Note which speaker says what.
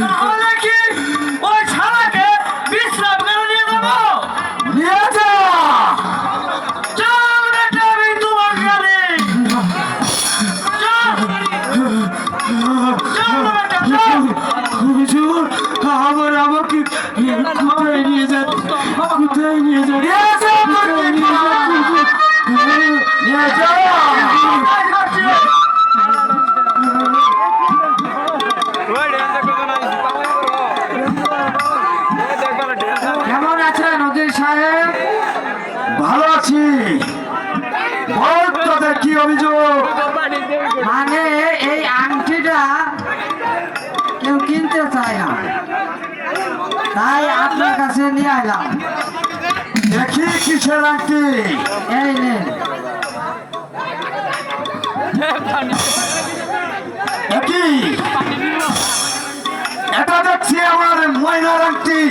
Speaker 1: তাহলে কি ওই ছানাকে বিশ্রাম করে নিয়ে যাবো?
Speaker 2: নিয়ে যা।
Speaker 1: চল বেটা, আমি তোমার গাড়ি। চল চল বেটা, চল।
Speaker 2: হুজুর, আমার আমাকে কোথায় নিয়ে যান? কোথায় নিয়ে যান? নিয়ে যা, কোথায় নিয়ে যান? নিয়ে যা।
Speaker 3: কেমন আছেন উকিল সাহেব?
Speaker 2: ভালো আছি। বল তোদের কি অভিযোগ?
Speaker 3: মানে এই আংটিটা কেউ কিনতে চায় না, তাই আপনার কাছে নিয়ে এলাম।
Speaker 2: দেখি কিসের আংটি?
Speaker 3: এই নেন।
Speaker 2: কি এটা দেখছি আমার ময়নার আংটি।